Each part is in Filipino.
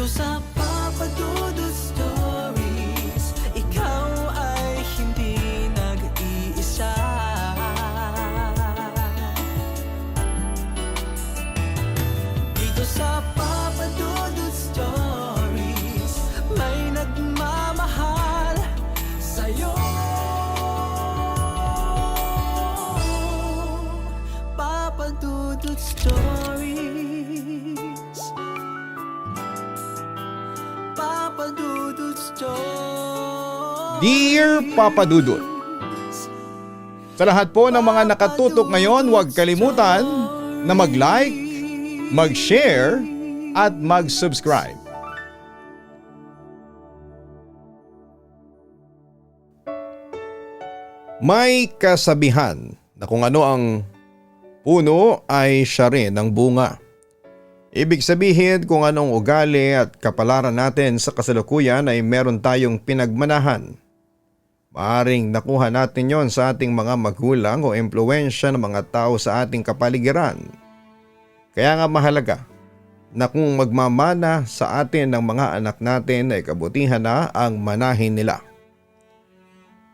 sa Papa Dudut Stories, ikaw ay hindi nag-iisa. Dito sa Papa Dudut Stories, may nagmamahal sa'yo. Papa Dudut Stories, Papa Dudut Stories. Dear Papa Dudut, sa lahat po ng mga nakatutok ngayon, huwag kalimutan na mag-like, mag-share at mag-subscribe. May kasabihan na kung ano ang puno ay siya rin ang bunga. Ibig sabihin kung anong ugali at kapalaran natin sa kasalukuyan ay meron tayong pinagmanahan. Maaring nakuha natin yon sa ating mga magulang o impluwensya ng mga tao sa ating kapaligiran. Kaya nga mahalaga na kung magmamana sa atin ng mga anak natin ay kabutihan na ang manahin nila.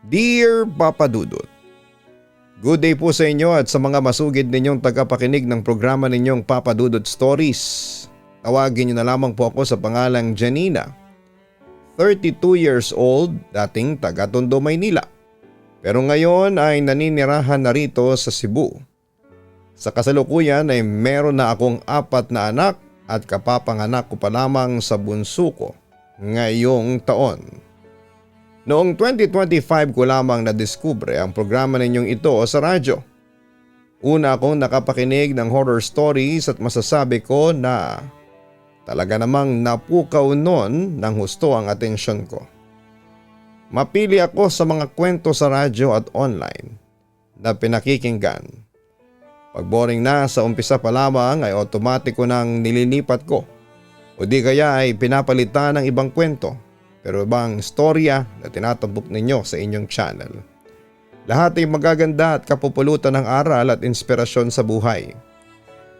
Dear Papa Dudut, good day po sa inyo at sa mga masugid ninyong tagapakinig ng programa ninyong Papa Dudut Stories. Tawagin niyo na lamang po ako sa pangalang Janina, 32 years old, dating taga Tondo, Maynila. Pero ngayon ay naninirahan na rito sa Cebu. Sa kasalukuyan ay meron na akong 4 na anak at kapapanganak ko pa lamang sa bunso ko ngayong taon. Noong 2025 ko lamang nadiskubre ang programa ninyong ito sa radyo. Una akong nakapakinig ng horror stories at masasabi ko na talaga namang napukaw noon ng husto ang atensyon ko. Mapili ako sa mga kwento sa radyo at online na pinakikinggan. Pag boring na sa umpisa pa lamang ay otomatiko nang nililipat ko o di kaya ay pinapalitan ng ibang kwento. Pero ibang storya na tinatambok ninyo sa inyong channel. Lahat ay magaganda at kapupulutan ng aral at inspirasyon sa buhay.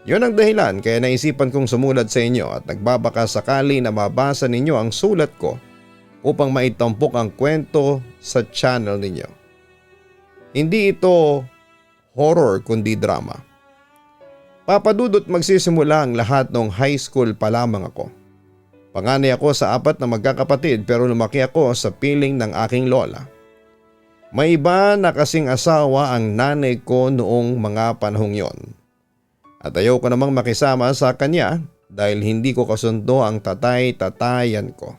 Yon ang dahilan kaya naisipan kong sumulat sa inyo at nagbabaka sakali na mabasa ninyo ang sulat ko upang maitampok ang kwento sa channel ninyo. Hindi ito horror kundi drama. Papa Dudut, magsisimula ang lahat noong high school pa lamang ako. Panganay ako sa 4 na magkakapatid pero lumaki ako sa piling ng aking lola. May iba na kasing asawa ang nanay ko noong mga panahong yon. At ayaw ko namang makisama sa kanya dahil hindi ko kasundo ang tatay-tatayan ko.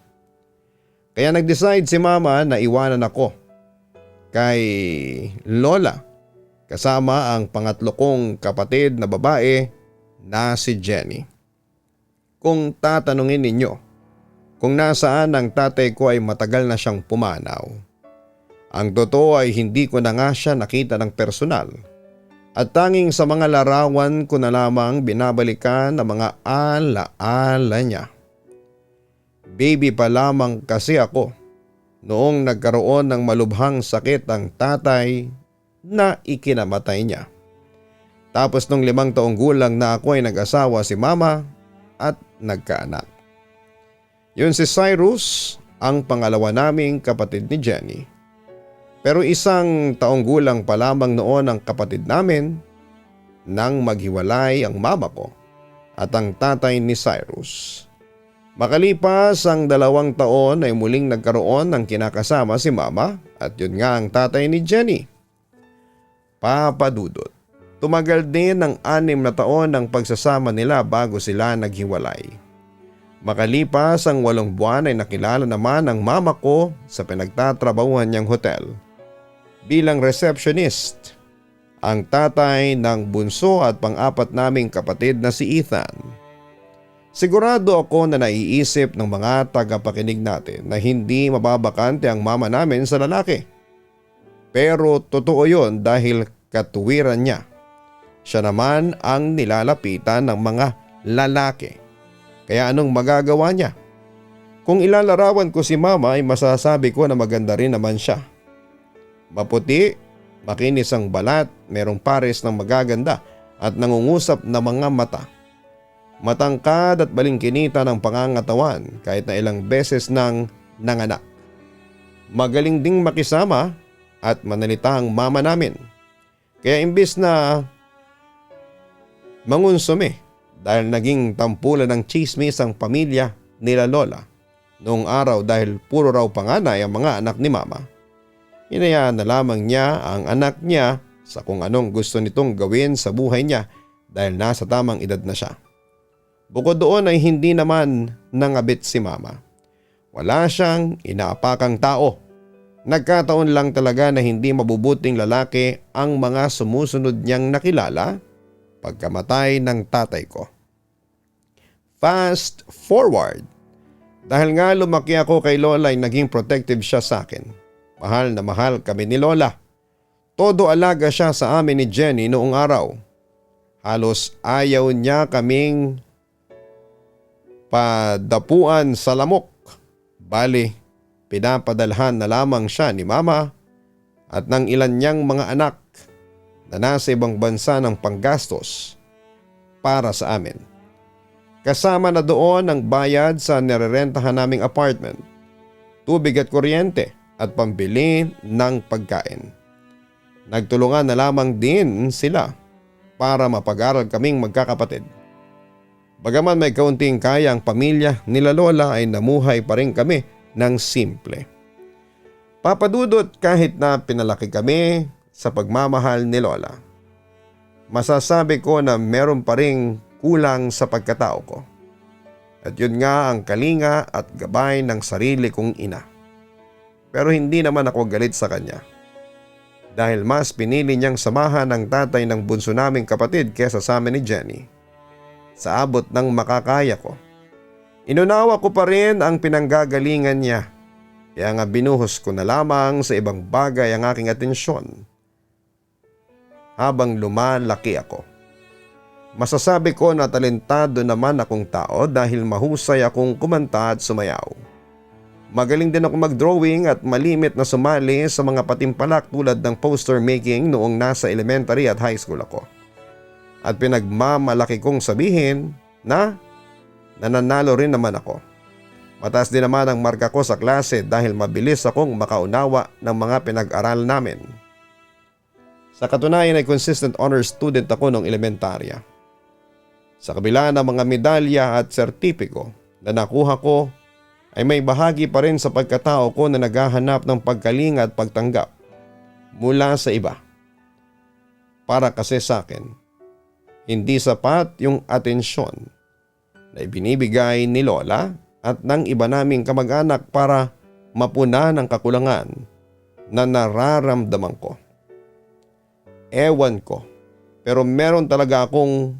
Kaya nag-decide si mama na iwanan ako kay lola kasama ang pangatlo kong kapatid na babae na si Jenny. Kung tatanungin ninyo kung nasaan ang tatay ko ay matagal na siyang pumanaw. Ang totoo ay hindi ko na nga siya nakita ng personal at tanging sa mga larawan ko na lamang binabalikan ang mga ala-ala niya. Baby pa lamang kasi ako noong nagkaroon ng malubhang sakit ang tatay na ikinamatay niya. Tapos nung 5 taong gulang na ako ay nag-asawa si mama at nagkaanak. Yun si Cyrus, ang pangalawa naming kapatid ni Jenny. Pero 1 taong gulang pa lamang noon ang kapatid namin nang maghiwalay ang mama ko at ang tatay ni Cyrus. Makalipas ang 2 taon ay muling nagkaroon ng kinakasama si mama at yun nga ang tatay ni Jenny. Papa Dudut, tumagal din ng 6 na taon ang pagsasama nila bago sila naghiwalay. Makalipas ang 8 buwan ay nakilala naman ang mama ko sa pinagtatrabahuhan niyang hotel bilang receptionist, ang tatay ng bunso at pang-4 naming kapatid na si Ethan. Sigurado ako na naiisip ng mga tagapakinig natin na hindi mababakante ang mama namin sa lalaki. Pero totoo yon dahil katuwiran niya. Siya naman ang nilalapitan ng mga lalaki. Kaya anong magagawa niya? Kung ilalarawan ko si mama ay masasabi ko na maganda rin naman siya. Maputi, makinis ang balat, merong pares ng magaganda at nangungusap na mga mata. Matangkad at balingkinita ng pangangatawan kahit na ilang beses nang nanganak. Magaling ding makisama at manalita ang mama namin. Kaya imbis na mangunsumi dahil naging tampulan ng chismis ang pamilya nila lola noong araw dahil puro raw panganay ang mga anak ni mama, hinayaan na lamang niya ang anak niya sa kung anong gusto nitong gawin sa buhay niya dahil nasa tamang edad na siya. Bukod doon ay hindi naman nangabit si mama. Wala siyang inaapakang tao. Nagkataon lang talaga na hindi mabubuting lalaki ang mga sumusunod niyang nakilala pagkamatay ng tatay ko. Fast forward. Dahil nga lumaki ako kay lola ay naging protective siya sa akin. Mahal na mahal kami ni lola. Todo alaga siya sa amin ni Jenny noong araw. Halos ayaw niya kaming padapuan sa lamok. Bali, pinapadalhan na lamang siya ni mama at ng ilan niyang mga anak na nasa ibang bansa ng panggastos para sa amin. Kasama na doon ang bayad sa nirerentahan naming apartment, tubig at kuryente at pambili ng pagkain. Nagtulungan na lamang din sila para mapag-aral kaming magkakapatid. Bagaman may kaunting kaya ang pamilya nila lola ay namuhay pa rin kami ng simple. Papadudot kahit na pinalaki kami sa pagmamahal ni lola. Masasabi ko na meron pa rin kulang sa pagkatao ko. At yun nga ang kalinga at gabay ng sarili kong ina. Pero hindi naman ako galit sa kanya. Dahil mas pinili niyang samahan ang tatay ng bunso naming kapatid kesa sa amin ni Jenny. Sa abot ng makakaya ko. Inunawa ko pa rin ang pinanggagalingan niya. Kaya nga binuhos ko na lamang sa ibang bagay ang aking atensyon. Habang lumalaki ako. Masasabi ko na talentado naman akong tao dahil mahusay akong kumanta at sumayaw. Magaling din ako mag-drawing at malimit na sumali sa mga patimpalak tulad ng poster making noong nasa elementary at high school ako. At pinagmamalaki kong sabihin na nananalo rin naman ako. Mataas din naman ang marka ko sa klase dahil mabilis akong makaunawa ng mga pinag-aral namin. Sa katunayan ay consistent honor student ako noong elementarya. Sa kabila ng mga medalya at sertipiko na nakuha ko ay may bahagi pa rin sa pagkatao ko na naghahanap ng pagkalinga at pagtanggap mula sa iba. Para kasi sa akin, hindi sapat yung atensyon na ibinibigay ni lola at ng iba naming kamag-anak para mapunan ang kakulangan na nararamdaman ko. Ewan ko, pero meron talaga akong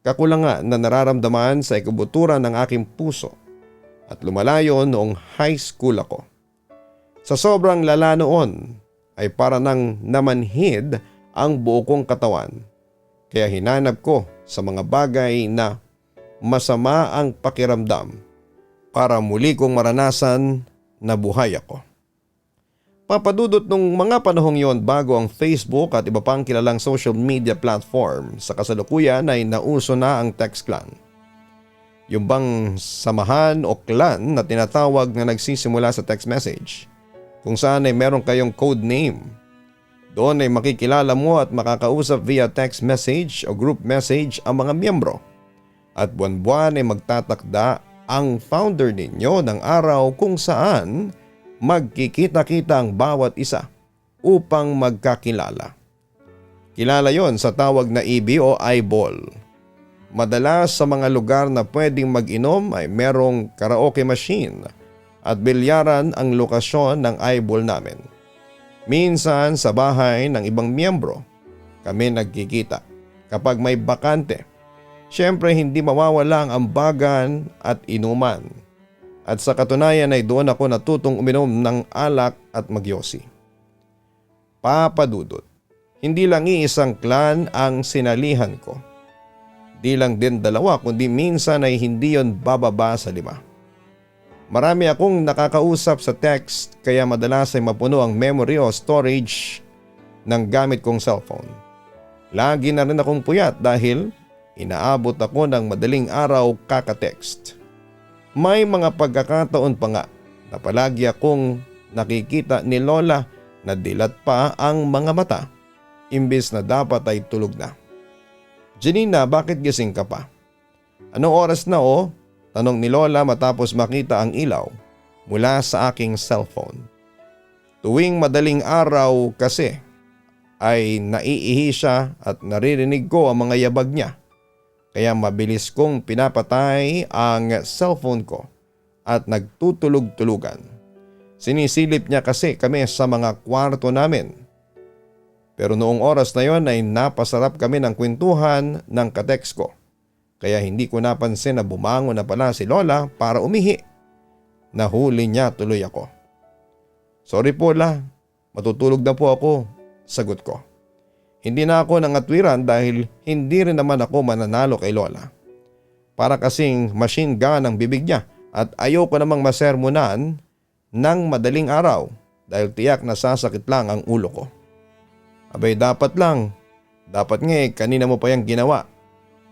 kakulangan na nararamdaman sa ikabuturan ng aking puso at lumalayo noong high school ako. Sa sobrang lala noon ay para nang namanhid ang buo kong katawan. Kaya hinanap ko sa mga bagay na masama ang pakiramdam para muli kong maranasan na buhay ako. Papadudot nung mga panahong yon bago ang Facebook at iba pang kilalang social media platform, sa kasalukuyan ay nauso na ang text clan. Yung bang samahan o clan na tinatawag na nagsisimula sa text message, kung saan ay meron kayong code name. Doon ay makikilala mo at makakausap via text message o group message ang mga miyembro. At buwan-buwan ay magtatakda ang founder ninyo ng araw kung saan magkikita-kita ang bawat isa upang magkakilala. Kilala yon sa tawag na EB o eyeball. Madalas sa mga lugar na pwedeng mag-inom ay merong karaoke machine at bilyaran ang lokasyon ng eyeball namin. Minsan sa bahay ng ibang miyembro kami nagkikita kapag may bakante. Siyempre hindi mawawala ang ambagan at inuman. At sa katunayan ay doon ako natutong uminom ng alak at magyosi. Papadudot, hindi lang iisang clan ang sinalihan ko. Di lang din dalawa kundi minsan ay hindi yon bababa sa 5. Marami akong nakakausap sa text kaya madalas ay mapuno ang memory o storage ng gamit kong cellphone. Lagi na rin akong puyat dahil inaabot ako ng madaling araw kaka-text. May mga pagkakataon pa nga na palagi akong nakikita ni Lola na dilat pa ang mga mata imbes na dapat ay tulog na. Janina, bakit gising ka pa? Anong oras na o? Tanong ni Lola matapos makita ang ilaw mula sa aking cellphone. Tuwing madaling araw kasi ay naiihi siya at naririnig ko ang mga yabag niya. Kaya mabilis kong pinapatay ang cellphone ko at nagtutulog-tulugan. Sinisilip niya kasi kami sa mga kwarto namin. Pero noong oras na yon ay napasarap kami ng kwentuhan ng ka-text ko. Kaya hindi ko napansin na bumangon na pala si Lola para umihi. Nahuli niya tuloy ako. Sorry po la, matutulog na po ako, sagot ko. Hindi na ako nangatwiran dahil hindi rin naman ako mananalo kay Lola. Para kasing machine gun ang bibig niya at ayoko namang masermonan ng madaling araw dahil tiyak na sasakit lang ang ulo ko. Abay dapat lang, dapat nga kanina mo pa yung ginawa.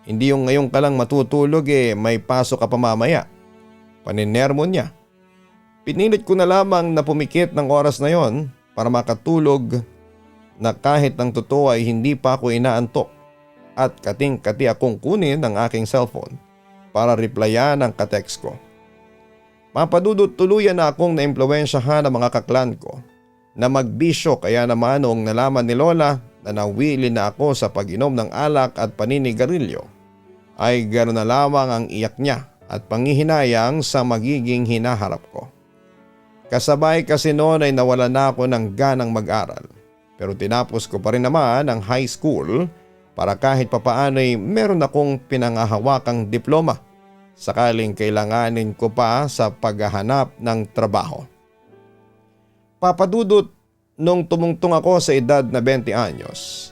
Hindi yung ngayon ka lang matutulog may pasok ka pa mamaya. Paninermon niya. Pinilit ko na lamang na pumikit ng oras na yon para makatulog na kahit ng totoo ay hindi pa ako inaantok at kating-kati akong kunin ang aking cellphone para replyan ang ka-text ko. Mapadudot tuluyan na akong naimpluwensyahan ng mga kaklan ko na magbisyo kaya naman noong nalaman ni Lola na nawili na ako sa pag-inom ng alak at paninigarilyo ay gano'n na lamang ang iyak niya at panghihinayang sa magiging hinaharap ko. Kasabay kasi noon ay nawala na ako ng ganang mag-aral pero tinapos ko pa rin naman ang high school para kahit papaano ay meron akong pinangahawakang diploma sakaling kailanganin ko pa sa paghahanap ng trabaho. Papadudot, nung tumungtong ako sa edad na 20 anyos,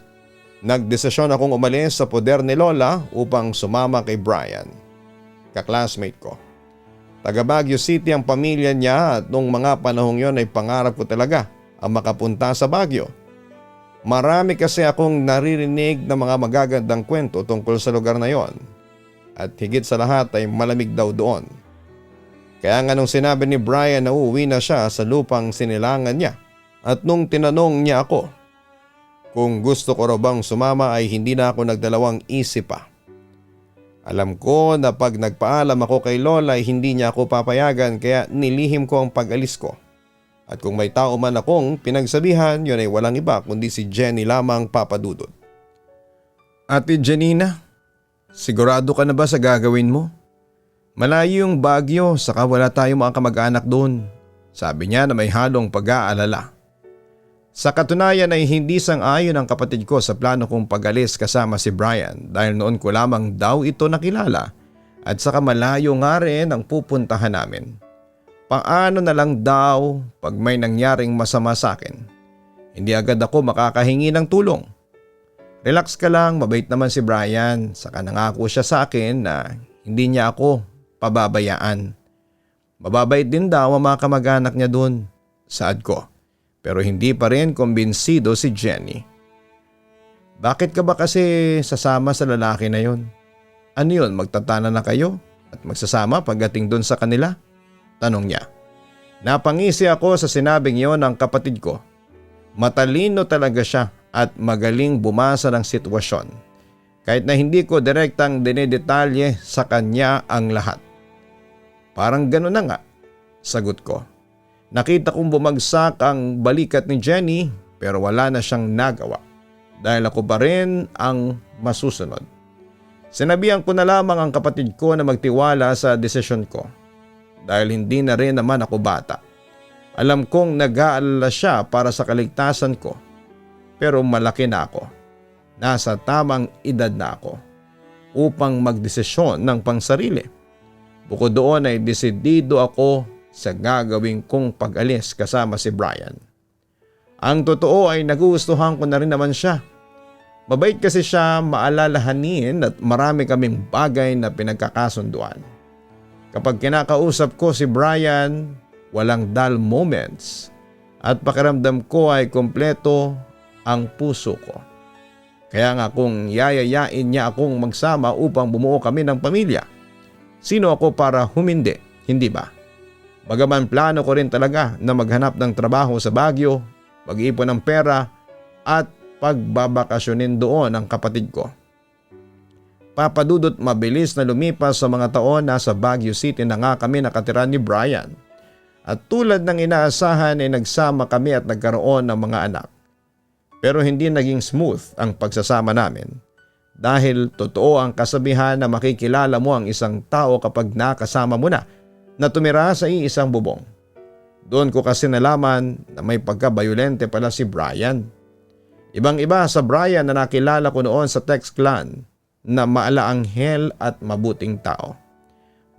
nagdesisyon akong umalis sa poder ni Lola upang sumama kay Brian, kaklasmate ko. Taga Baguio City ang pamilya niya at nung mga panahong yon ay pangarap ko talaga ang makapunta sa Baguio. Marami kasi akong naririnig na mga magagandang kwento tungkol sa lugar na yon at higit sa lahat ay malamig daw doon. Kaya nga nung sinabi ni Brian na uuwi na siya sa lupang sinilangan niya at nung tinanong niya ako kung gusto ko raw bang sumama ay hindi na ako nagdalawang isip pa. Alam ko na pag nagpaalam ako kay Lola ay hindi niya ako papayagan kaya nilihim ko ang pag-alis ko. At kung may tao man akong pinagsabihan, yun ay walang iba kundi si Jenny lamang, papadudot. Ate Janina, sigurado ka na ba sa gagawin mo? Malayo yung Baguio saka wala tayong mga kamag-anak doon. Sabi niya na may halong pag-aalala. Sa katunayan ay hindi sang-ayon ang kapatid ko sa plano kong pag-alis kasama si Brian dahil noon ko lamang daw ito nakilala at saka malayo nga rin ang pupuntahan namin. Paano na lang daw pag may nangyaring masama sa akin? Hindi agad ako makakahingi ng tulong. Relax ka lang, mabait naman si Brian. Saka nangako siya sa akin na hindi niya ako pababayaan. Mababait din daw ang mga kamag-anak niya doon, saad ko. Pero hindi pa rin kumbinsido si Jenny. Bakit ka ba kasi sasama sa lalaki na yon? Ano yun, magtatana na kayo at magsasama pagdating doon sa kanila? Tanong niya. Napangisi ako sa sinabing yon ng kapatid ko. Matalino talaga siya at magaling bumasa ng sitwasyon. Kahit na hindi ko direktang dinedetalye sa kanya ang lahat. Parang gano'n na nga, sagot ko. Nakita kong bumagsak ang balikat ni Jenny pero wala na siyang nagawa dahil ako pa rin ang masusunod. Sinabihan ko na lamang ang kapatid ko na magtiwala sa desisyon ko dahil hindi na rin naman ako bata. Alam kong nag-aalala siya para sa kaligtasan ko pero malaki na ako. Nasa tamang edad na ako upang magdesisyon ng pangsarili. Bukod doon ay desidido ako sa gagawin kong pag-alis kasama si Brian. Ang totoo ay nagugustuhan ko na rin naman siya. Mabait kasi siya, maalalahanin at marami kaming bagay na pinagkakasunduan. Kapag kinakausap ko si Brian, walang dull moments at pakiramdam ko ay kompleto ang puso ko. Kaya nga kung yayayain niya akong magsama upang bumuo kami ng pamilya, sino ako para humindi, hindi ba? Bagaman plano ko rin talaga na maghanap ng trabaho sa Baguio, mag-ipon ng pera at pagbabakasyonin doon ang kapatid ko. Papadudot, mabilis na lumipas sa mga taon, nasa Baguio City na nga kami nakatira ni Brian. At tulad ng inaasahan ay nagsama kami at nagkaroon ng mga anak. Pero hindi naging smooth ang pagsasama namin dahil totoo ang kasabihan na makikilala mo ang isang tao kapag nakasama mo na tumira sa iisang bubong. Doon ko kasi nalaman na may pagkabayolente pala si Brian. Ibang-iba sa Brian na nakilala ko noon sa text clan na maalaanghel at mabuting tao.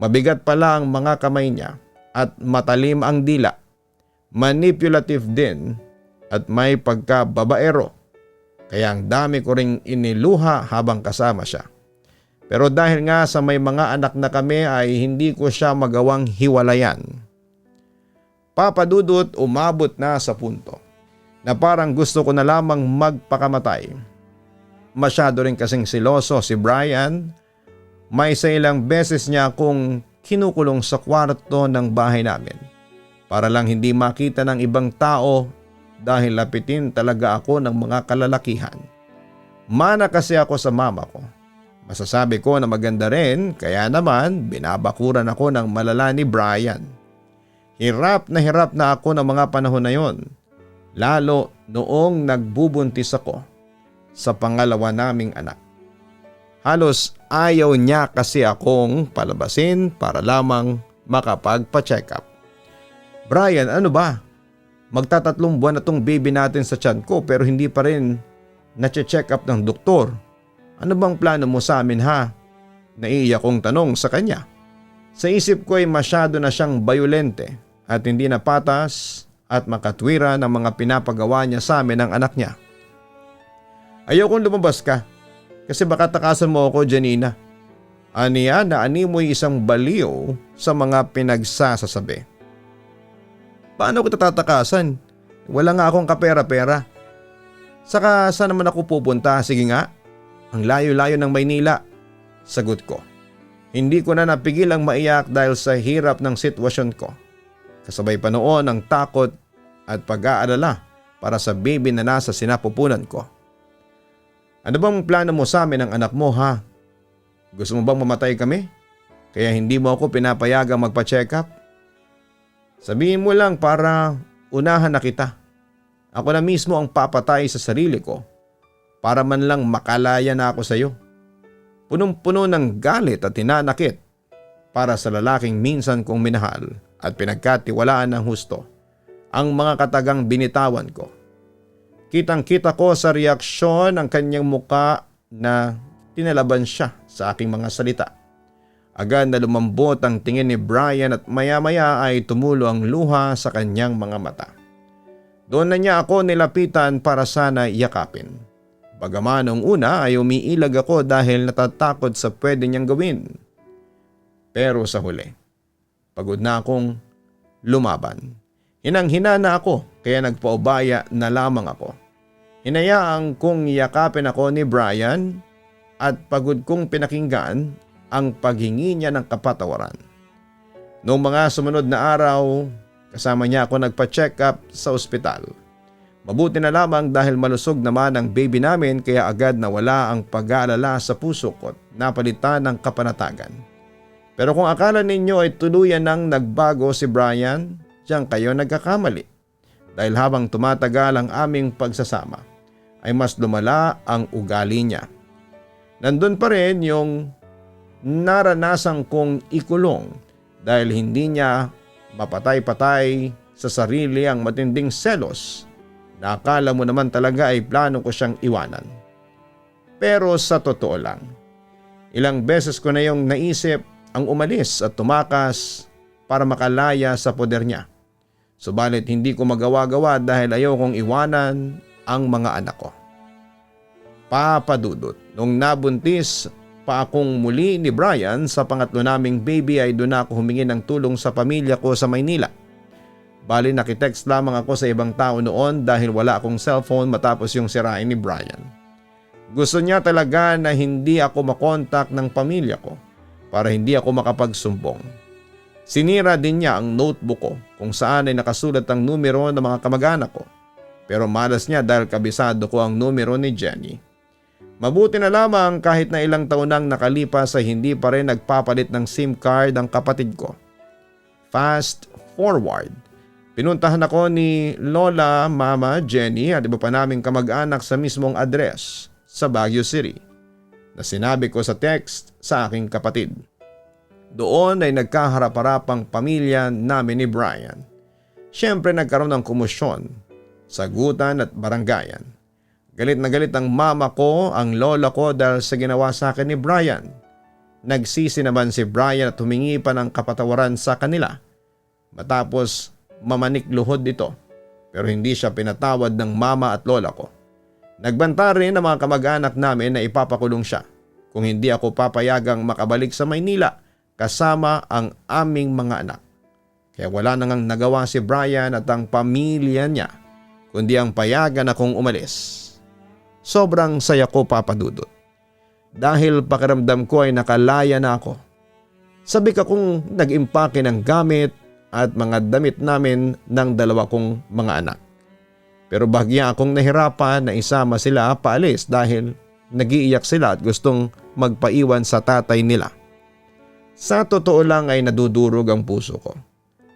Mabigat pala ang mga kamay niya at matalim ang dila. Manipulative din at may pagkababaero. Kaya ang dami ko ring iniluha habang kasama siya. Pero dahil nga sa may mga anak na kami ay hindi ko siya magawang hiwalayan. Papadudot, umabot na sa punto na parang gusto ko na lamang magpakamatay. Masyado rin kasing siloso si Brian. May sa ilang beses niya akong kinukulong sa kwarto ng bahay namin para lang hindi makita ng ibang tao dahil lapitin talaga ako ng mga kalalakihan. Mana kasi ako sa mama ko. Masasabi ko na maganda rin, kaya naman binabakuran ako ng malala ni Brian. Hirap na ako ng mga panahon na yon, lalo noong nagbubuntis ako sa pangalawa naming anak. Halos ayaw niya kasi akong palabasin para lamang makapagpa-check up. Brian, ano ba? Magtatatlong buwan na tong baby natin sa tiyan ko pero hindi pa rin na-check up ng doktor. Ano bang plano mo sa amin ha? Naiiyak kong tanong sa kanya. Sa isip ko ay masyado na siyang bayolente at hindi na patas at makatwira ng mga pinapagawa niya sa amin ng anak niya. Ayaw kong lumabas ka kasi baka takasan mo ako, Janina. Aniya na ani mo'y isang baliw sa mga pinagsasasabi. Paano ko tatakasan? Wala nga akong kapera-pera. Saka saan naman ako pupunta? Sige nga. Ang layo-layo ng Maynila. Sagot ko. Hindi ko na napigil ang maiyak dahil sa hirap ng sitwasyon ko. Kasabay pa noon ang takot at pag-aalala para sa baby na nasa sinapupunan ko. Ano bang plano mo sa amin ng anak mo ha? Gusto mo bang mamatay kami? Kaya hindi mo ako pinapayagang magpa-check up? Sabihin mo lang para unahan na kita. Ako na mismo ang papatay sa sarili ko para man lang makalaya na ako sa iyo. Punong-puno ng galit at tinanakit para sa lalaking minsan kong minahal at pinagkatiwalaan ng husto ang mga katagang binitawan ko. Kitang-kita ko sa reaksyon ng kanyang muka na tinalaban siya sa aking mga salita. Agad na lumambot ang tingin ni Brian at maya-maya ay tumulo ang luha sa kanyang mga mata. Doon na niya ako nilapitan para sana yakapin. Bagaman noong una ay umiilag ako dahil natatakot sa pwede niyang gawin. Pero sa huli, pagod na akong lumaban. Hinang-hina na ako kaya nagpaubaya na lamang ako. Hinayaan kong yakapin ako ni Brian at pagod kong pinakinggan ang paghingi niya ng kapatawaran. Noong mga sumunod na araw, kasama niya ako nagpa-check up sa ospital. Mabuti na lamang dahil malusog naman ang baby namin kaya agad nawala ang pag-aalala sa puso ko at napalitan ng kapanatagan. Pero kung akala ninyo ay tuluyan nang nagbago si Brian, diyan kayo nagkakamali. Dahil habang tumatagal ang aming pagsasama, ay mas lumala ang ugali niya. Nandun pa rin yung naranasan kong ikulong dahil hindi niya mapatay-patay sa sarili ang matinding selos na akala mo naman talaga ay plano ko siyang iwanan. Pero sa totoo lang, ilang beses ko na yung naisip ang umalis at tumakas para makalaya sa poder niya. Subalit hindi ko magawa-gawa dahil ayaw kong iwanan ang mga anak ko. Papadudot, nung nabuntis pa akong muli ni Brian sa pangatlo naming baby ay doon ako humingi ng tulong sa pamilya ko sa Maynila. Bali nakitext lamang ako sa ibang tao noon dahil wala akong cellphone matapos yung sirain ni Brian. Gusto niya talaga na hindi ako makontak ng pamilya ko para hindi ako makapagsumbong. Sinira din niya ang notebook ko kung saan ay nakasulat ang numero ng mga kamag-anak ko. Pero malas niya dahil kabisado ko ang numero ni Jenny. Mabuti na lamang kahit na ilang taon nang nakalipas ay hindi pa rin nagpapalit ng SIM card ang kapatid ko. Fast forward. Pinuntahan ako ni Lola, Mama, Jenny at iba pa naming kamag-anak sa mismong address sa Baguio City na sinabi ko sa text sa aking kapatid. Doon ay nagkaharap-harapang pamilya namin ni Brian. Siyempre nagkaroon ng komosyon, sagutan at barangayan. Galit na galit ang mama ko, ang lola ko dahil sa ginawa sa akin ni Brian. Nagsisi naman si Brian at humingi pa ng kapatawaran sa kanila. Matapos mamanik luhod ito, pero hindi siya pinatawad ng mama at lola ko. Nagbanta rin ang mga kamag-anak namin na ipapakulong siya kung hindi ako papayagang makabalik sa Maynila kasama ang aming mga anak. Kaya wala nang nagawa si Brian at ang pamilya niya kundi ang payagan akong umalis. Sobrang saya ko, Papa Dudut. Dahil pakiramdam ko ay nakalaya na ako. Sabik akong nag-impake ng gamit at mga damit namin ng dalawa kong mga anak. Pero bahagya akong nahirapan na isama sila paalis dahil nagiiyak sila at gustong magpaiwan sa tatay nila. Sa totoo lang ay nadudurog ang puso ko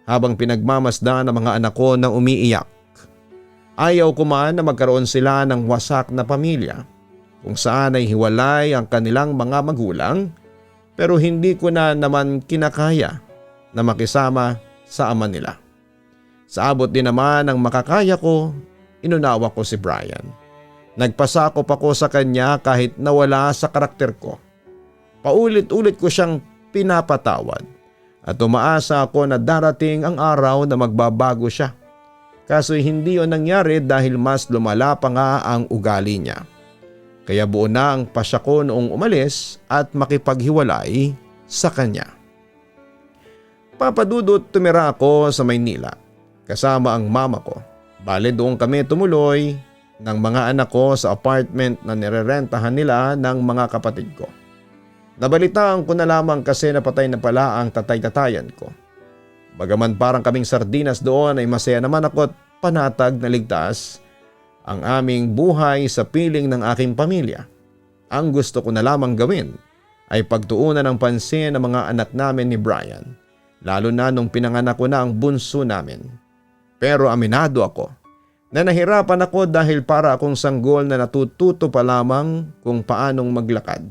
habang pinagmamasdan ng mga anak ko na umiiyak. Ayaw ko man na magkaroon sila ng wasak na pamilya kung saan ay hiwalay ang kanilang mga magulang, pero hindi ko na naman kinakaya na makisama sa ama nila. Sa abot din naman ng makakaya ko, inunawa ko si Brian. Nagpasakop ako sa kanya kahit nawala sa karakter ko. Paulit-ulit ko siyang pinapatawad at umaasa ako na darating ang araw na magbabago siya. Kaso hindi yun nangyari dahil mas lumala pa nga ang ugali niya. Kaya buo na ang pasya ko noong umalis at makipaghiwalay sa kanya. Papa Dudut, tumira ako sa Maynila kasama ang mama ko. Bale doon kami tumuloy ng mga anak ko sa apartment na nirerentahan nila ng mga kapatid ko. Nabalitaan ko na lamang kasi napatay na pala ang tatay-tatayan ko. Bagaman parang kaming sardinas doon ay masaya naman ako at panatag na ligtas ang aming buhay sa piling ng aking pamilya. Ang gusto ko na lamang gawin ay pagtuunan ng pansin ng mga anak namin ni Brian, lalo na nung pinanganak ko na ang bunso namin. Pero aminado ako na nahirapan ako dahil para akong sanggol na natututo pa lamang kung paanong maglakad.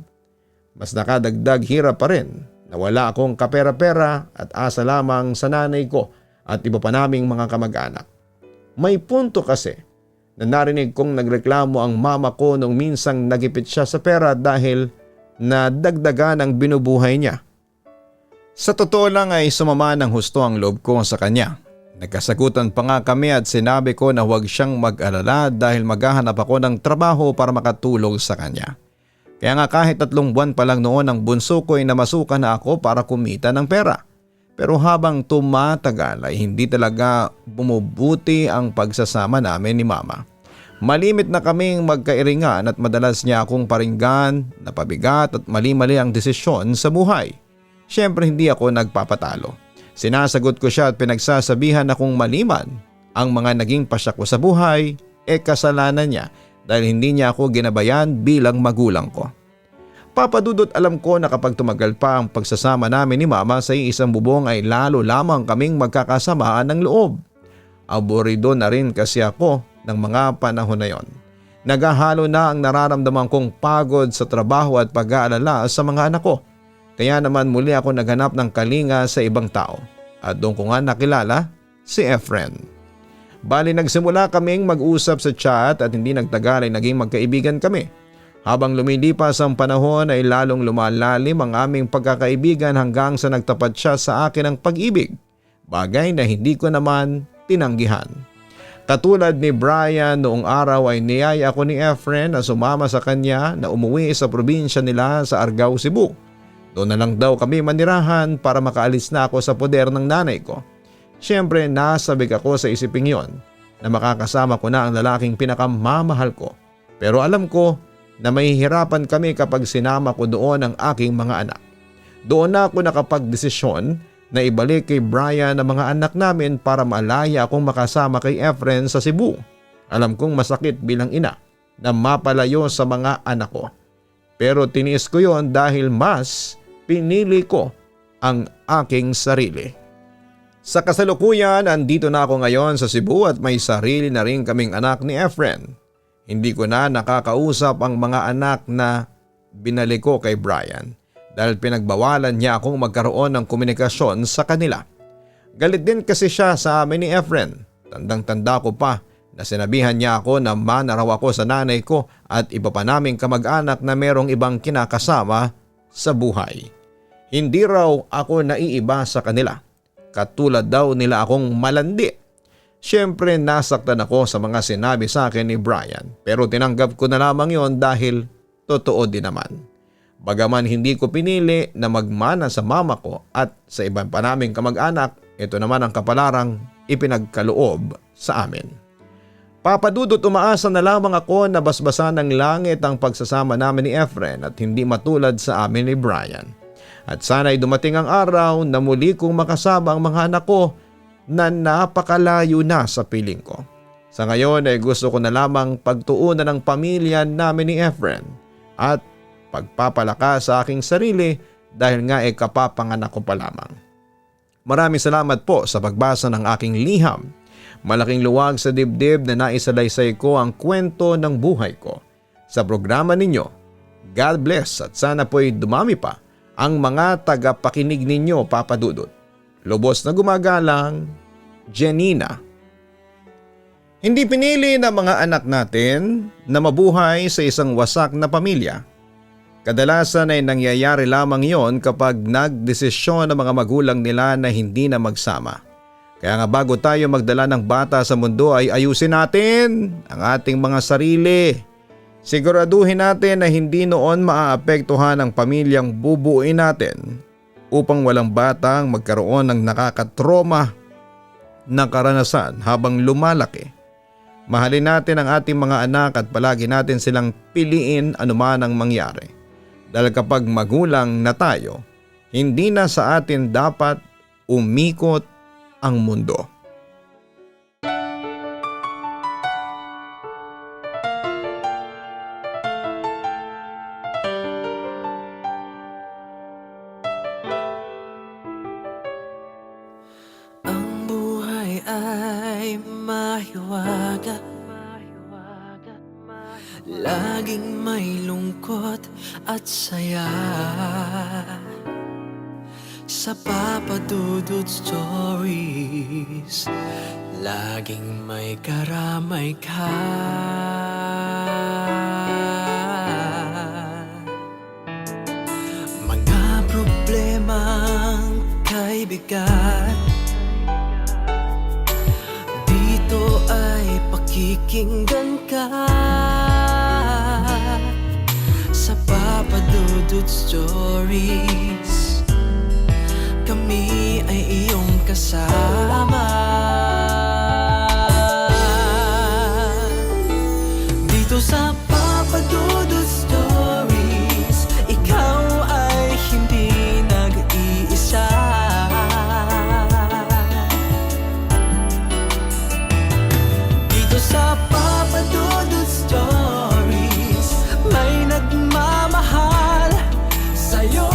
Mas nakadagdag hirap pa rin na wala akong kapera-pera at asa lamang sa nanay ko at iba pa naming mga kamag-anak. May punto kasi na narinig kong nagreklamo ang mama ko nung minsang nagipit siya sa pera dahil nadagdagan ang binubuhay niya. Sa totoo lang ay sumama ng husto ang loob ko sa kanya. Nagkasagutan pa nga kami at sinabi ko na huwag siyang mag-alala dahil maghahanap ako ng trabaho para makatulong sa kanya. Kaya nga kahit 3 buwan pa lang noon ang bunso ko ay namasukan na ako para kumita ng pera. Pero habang tumatagal ay hindi talaga bumubuti ang pagsasama namin ni mama. Malimit na kaming magkairingan at madalas niya akong paringgan, napabigat at mali-mali ang desisyon sa buhay. Siyempre hindi ako nagpapatalo. Sinasagot ko siya at pinagsasabihan akong maliman ang mga naging pasya ko sa buhay, kasalanan niya dahil hindi niya ako ginabayan bilang magulang ko. Papa Dudut, alam ko na kapag tumagal pa ang pagsasama namin ni mama sa isang bubong ay lalo lamang kaming magkakasamaan ng loob. Aburido na rin kasi ako ng mga panahon na yon. Naghahalo na ang nararamdaman kong pagod sa trabaho at pag-aalala sa mga anak ko. Kaya naman muli ako naghanap ng kalinga sa ibang tao at doon ko nga nakilala si Efren. Bali nagsimula kaming mag-usap sa chat at hindi nagtagal ay naging magkaibigan kami. Habang lumilipas ang panahon ay lalong lumalalim ang aming pagkakaibigan hanggang sa nagtapat siya sa akin ng pag-ibig. Bagay na hindi ko naman tinanggihan. Katulad ni Brian, noong araw ay niyaya ako ni Efren na sumama sa kanya na umuwi sa probinsya nila sa Argao, Cebu. Doon na lang daw kami manirahan para makaalis na ako sa poder ng nanay ko. Siyempre nasabik ako sa isiping yon na makakasama ko na ang lalaking pinakamamahal ko. Pero alam ko na mahihirapan kami kapag sinama ko doon ang aking mga anak. Doon na ako nakapagdesisyon na ibalik kay Brian ang mga anak namin para malaya akong makasama kay Efren sa Cebu. Alam kong masakit bilang ina na mapalayo sa mga anak ko. Pero tiniis ko yon dahil mas pinili ko ang aking sarili. Sa kasalukuyan, andito na ako ngayon sa Cebu at may sarili na rin kaming anak ni Efren. Hindi ko na nakakausap ang mga anak na binalik ko kay Brian dahil pinagbawalan niya akong magkaroon ng komunikasyon sa kanila. Galit din kasi siya sa amin ni Efren. Tandang-tanda ko pa na sinabihan niya ako na manaraw ako sa nanay ko at iba pa naming kamag-anak na merong ibang kinakasama sa buhay. Hindi raw ako naiiba sa kanila. Katulad daw nila akong malandi. Siyempre nasaktan ako sa mga sinabi sa akin ni Brian pero tinanggap ko na lamang yon dahil totoo din naman. Bagaman hindi ko pinili na magmana sa mama ko at sa ibang pa naming kamag-anak, ito naman ang kapalarang ipinagkaloob sa amin. Papadudot, umaasa na lamang ako na basbasan ng langit ang pagsasama namin ni Efren at hindi matulad sa amin ni Brian. At sana'y dumating ang araw na muli kong makasama ang mga anak ko na napakalayo na sa piling ko. Sa ngayon ay gusto ko na lamang pagtuunan ng pamilya namin ni Efren at pagpapalakas sa aking sarili dahil nga ay kapapanganak ko pa lamang. Maraming salamat po sa pagbasa ng aking liham. Malaking luwag sa dibdib na naisalaysay ko ang kwento ng buhay ko sa programa ninyo. God bless at sana po'y dumami pa ang mga tagapakinig ninyo, Papa Dudut. Lubos na gumagalang, Janina. Hindi pinili ng mga anak natin na mabuhay sa isang wasak na pamilya. Kadalasan ay nangyayari lamang yon kapag nagdesisyon ng mga magulang nila na hindi na magsama. Kaya nga bago tayo magdala ng bata sa mundo ay ayusin natin ang ating mga sarili. Siguraduhin natin na hindi noon maaapektuhan ang pamilyang bubuuin natin upang walang batang magkaroon ng nakakatroma na karanasan habang lumalaki. Mahalin natin ang ating mga anak at palagi natin silang piliin anuman ang mangyari. Dahil kapag magulang na tayo, hindi na sa atin dapat umikot ang mundo. Ang buhay ay mahiwaga, laging may lungkot at saya. Sa Papa Dudut Stories, laging may karamay ka. Mga problemang kaibigan, dito ay pakikinggan ka. Sa Papa Dudut Stories, kami ay iyong kasama. Dito sa Papa Dudut Stories, ikaw ay hindi nag-iisa. Dito sa Papa Dudut Stories, may nagmamahal sa'yo.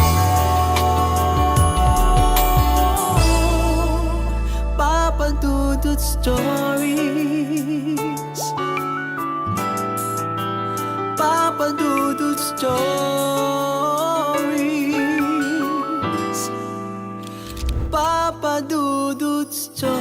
Papa Dudut Stories, Papa Dudut Stories, Papa Dudut Stories.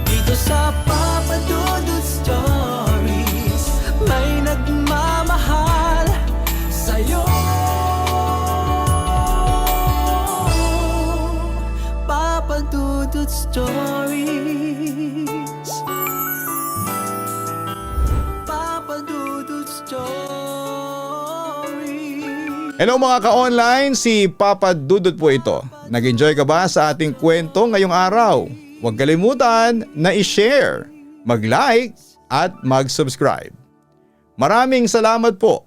Dito sa Papa Dudut Stories, may nagmamahal sa'yo. Papa Dudut Stories, Papa Dudut Stories, Hello mga ka-online, si Papa Dudut po ito. Nag-enjoy ka ba sa ating kwento ngayong araw? Huwag kalimutan na i-share, mag-like at mag-subscribe. Maraming salamat po.